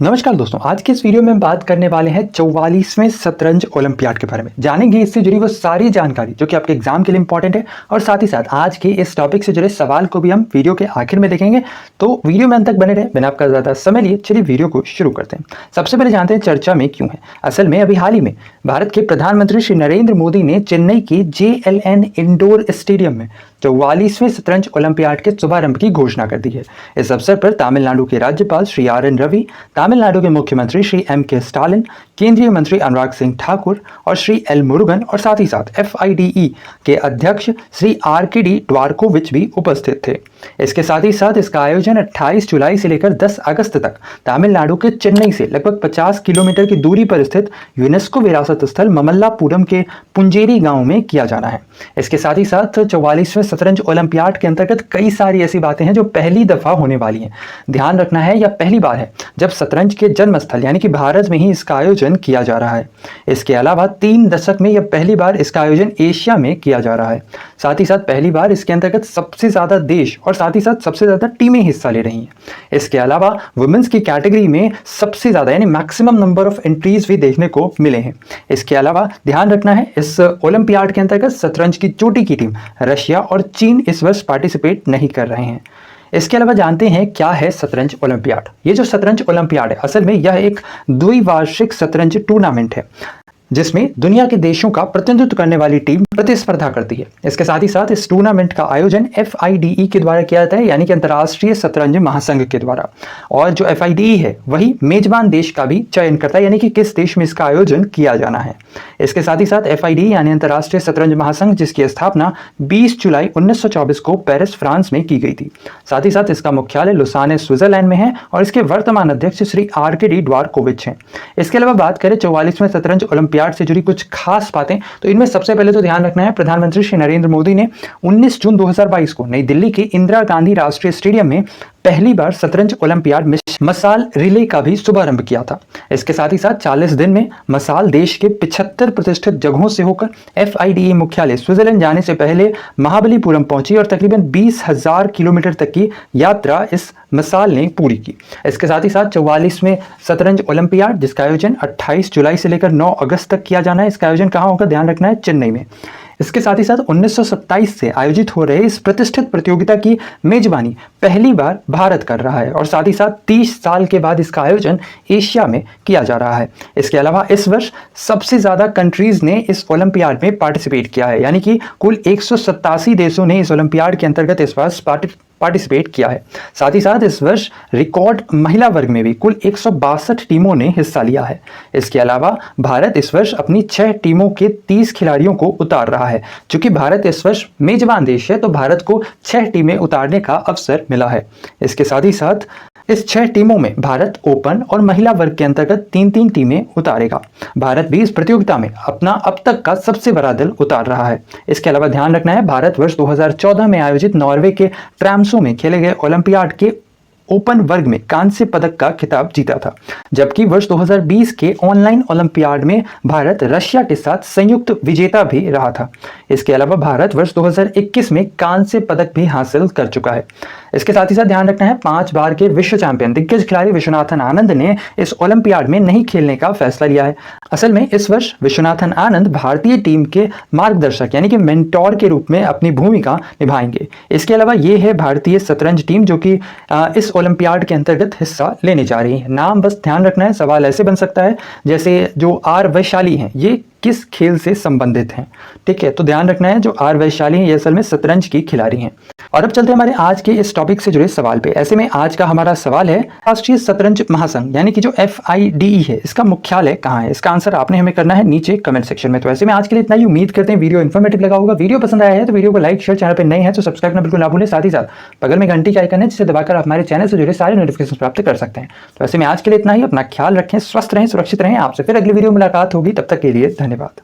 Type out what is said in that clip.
नमस्कार दोस्तों, आज के इस वीडियो में हम बात करने वाले हैं 44वें शतरंज ओलंपियाड के बारे में। जानेंगे इससे जुड़ी वो सारी जानकारी जो कि आपके एग्जाम के लिए इंपॉर्टेंट है, और साथ ही साथ आज के इस टॉपिक से जुड़े सवाल को भी हम वीडियो के आखिर में देखेंगे। तो वीडियो में अंत तक बने रहे, बिना आपका ज़्यादा समय लिए चलिए वीडियो को शुरू करते हैं। सबसे पहले जानते हैं चर्चा में क्यों है। असल में अभी हाल ही में भारत के प्रधानमंत्री श्री नरेंद्र मोदी ने चेन्नई के JLN इंडोर स्टेडियम में 44वें शतरंज ओलंपियाड के शुभारंभ की घोषणा कर दी है। इस अवसर पर तमिलनाडु के राज्यपाल श्री RN रवि, तमिलनाडु के मुख्यमंत्री श्री MK स्टालिन, केंद्रीय मंत्री अनुराग सिंह ठाकुर और श्री L मुरुगन और साथ ही साथ FIDE के अध्यक्ष श्री RKD द्वारकोविच भी उपस्थित थे। इसके साथ ही साथ इसका आयोजन 28 जुलाई से लेकर 10 अगस्त तक तमिलनाडु के चेन्नई से लगभग 50 किलोमीटर की दूरी पर स्थित यूनेस्को विरासत स्थल ममल्लापुरम के पुंजेरी गांव में किया जाना है। इसके साथ ही साथ 44वें शतरंज ओलंपियाड के अंतर्गत कई सारी ऐसी बातें हैं जो पहली दफा होने वाली हैं। ध्यान रखना है, यह पहली बार है जब शतरंज के जन्म स्थल यानी कि भारत में ही इसका आयोजन किया जा रहा है। इसके अलावा 3 दशक में यह पहली बार इसका आयोजन एशिया में किया जा रहा है। साथ ही साथ पहली बार इसके अंतर्गत सबसे ज्यादा देश और साथ ही साथ सबसे ज्यादा टीमें हिस्सा ले रही हैं। इसके अलावा वुमेन्स की कैटेगरी में सबसे ज्यादा यानी मैक्सिमम नंबर ऑफ एंट्रीज भी देखने को मिले हैं। इसके अलावा ध्यान रखना है, इस ओलंपियाड के अंतर्गत शतरंज की चोटी की टीम रशिया और चीन इस वर्ष पार्टिसिपेट नहीं कर रहे हैं। इसके अलावा जानते हैं क्या है शतरंज ओलंपियाड। ये जो शतरंज ओलंपियाड है, असल में यह एक द्विवार्षिक शतरंज टूर्नामेंट है जिसमें दुनिया के देशों का प्रतिनिधित्व करने वाली टीम प्रतिस्पर्धा करती है। इसके साथ ही साथ इस टूर्नामेंट का आयोजन FIDE के द्वारा किया जाता है, यानी कि अंतर्राष्ट्रीय शतरंज महासंघ के द्वारा। और जो FIDE है वही मेजबान देश का भी चयन करता है, यानी कि किस देश में इसका आयोजन किया जाना है। इसके साथ ही साथ FIDE यानी अंतर्राष्ट्रीय शतरंज महासंघ, जिसकी स्थापना 20 जुलाई 1924 को पेरिस फ्रांस में की गई थी। साथ ही साथ इसका मुख्यालय लुसाने स्विट्जरलैंड में है और इसके वर्तमान अध्यक्ष श्री RKD द्वारकोविच हैं। इसके अलावा बात करें 44वें शतरंज ओलंपियाड से जुड़ी कुछ खास बातें, तो इनमें सबसे पहले तो ध्यान रखना है, प्रधानमंत्री श्री नरेंद्र मोदी ने 19 जून 2022 को नई दिल्ली के इंदिरा गांधी राष्ट्रीय स्टेडियम में पहली बार शतरंज ओलंपियाड मसाल रिले का भी शुभारंभ किया था। इसके साथ ही साथ 40 दिन में मसाल देश के 75 प्रतिष्ठित जगहों से होकर FIDE मुख्यालय स्विट्जरलैंड जाने से पहले महाबलीपुरम पहुंची और तकरीबन 20,000 किलोमीटर तक की यात्रा इस मसाल ने पूरी की। इसके साथ ही साथ 44वें शतरंज ओलंपियाड, जिसका आयोजन 28 जुलाई से लेकर 9 अगस्त तक किया जाना है। इसका आयोजन कहाँ होगा, ध्यान रखना है, चेन्नई में। इसके साथ ही साथ 1927 से आयोजित हो रहे इस प्रतिष्ठित प्रतियोगिता की मेजबानी पहली बार भारत कर रहा है और साथ ही साथ 30 साल के बाद इसका आयोजन एशिया में किया जा रहा है। इसके अलावा इस वर्ष सबसे ज्यादा कंट्रीज ने इस ओलंपियाड में पार्टिसिपेट किया है, यानी कि कुल 187 देशों ने इस ओलंपियाड के अंतर्गत इस वर्ष पार्टिसिपेट किया है। साथ ही साथ इस वर्ष रिकॉर्ड महिला वर्ग में भी कुल 162 टीमों ने हिस्सा लिया है। इसके अलावा भारत इस वर्ष अपनी 6 टीमों के 30 खिलाड़ियों को उतार रहा है। चूंकि भारत इस वर्ष मेजबान देश है तो भारत को 6 टीमें उतारने का अवसर मिला है। इसके साथ ही साथ इस 6 टीमों में भारत ओपन और महिला वर्ग के अंतर्गत 3-3 टीमें उतारेगा। भारत भी इस प्रतियोगिता में अपना अब तक का सबसे बड़ा दल उतार रहा है। इसके अलावा ध्यान रखना है, भारत वर्ष 2014 में आयोजित नॉर्वे के ट्राम्सो में खेले गए ओलंपियाड के ओपन वर्ग में कांस्य पदक का खिताब जीता था, जबकि वर्ष 2020 के ऑनलाइन ओलंपियाड में भारत रशिया के साथ संयुक्त विजेता भी रहा था। इसके अलावा भारत वर्ष 2021 में कांस्य पदक भी हासिल कर चुका है। इसके साथ ही साथ ध्यान रखना है, 5 बार के विश्व चैंपियन दिग्गज खिलाड़ी विश्वनाथन आनंद ने इस ओलंपियाड में नहीं खेलने का फैसला लिया है। असल में इस वर्ष विश्वनाथन आनंद भारतीय टीम के मार्गदर्शक यानी कि मेंटोर के रूप में अपनी भूमिका निभाएंगे। इसके अलावा ये है भारतीय शतरंज टीम जो कि इस ओलंपियाड के अंतर्गत हिस्सा लेने जा रही है। नाम बस ध्यान रखना है, सवाल ऐसे बन सकता है जैसे जो R वैशाली हैं ये किस खेल से संबंधित हैं। ठीक है, तो ध्यान रखना है, जो R वैशाली हैं ये असल में शतरंज की खिलाड़ी हैं। और अब चलते हैं हमारे आज के इस टॉपिक से जुड़े सवाल पे। ऐसे में आज का हमारा सवाल है, राष्ट्रीय शतरंज महासंघ यानी कि जो FIDE है इसका मुख्यालय कहाँ है। इसका आंसर आपने हमें करना है नीचे कमेंट सेक्शन में। तो ऐसे में आज के लिए इतना ही। उम्मीद करते हैं वीडियो इन्फॉर्मेटिव लगा होगा। वीडियो पसंद आया है तो वीडियो को लाइक शेयर, चैनल पर नए हैं तो सब्सक्राइब करना बिल्कुल ना भूलें। साथ ही साथ बगल में घंटी का आइकन है जिसे दबाकर आप हमारे चैनल से जुड़े सारे नोटिफिकेशन प्राप्त कर सकते हैं। तो ऐसे में आज के लिए इतना ही। अपना ख्याल रखें, स्वस्थ रहें, सुरक्षित रहें। आपसे फिर अगली वीडियो मुलाकात होगी, तब तक के लिए धन्यवाद।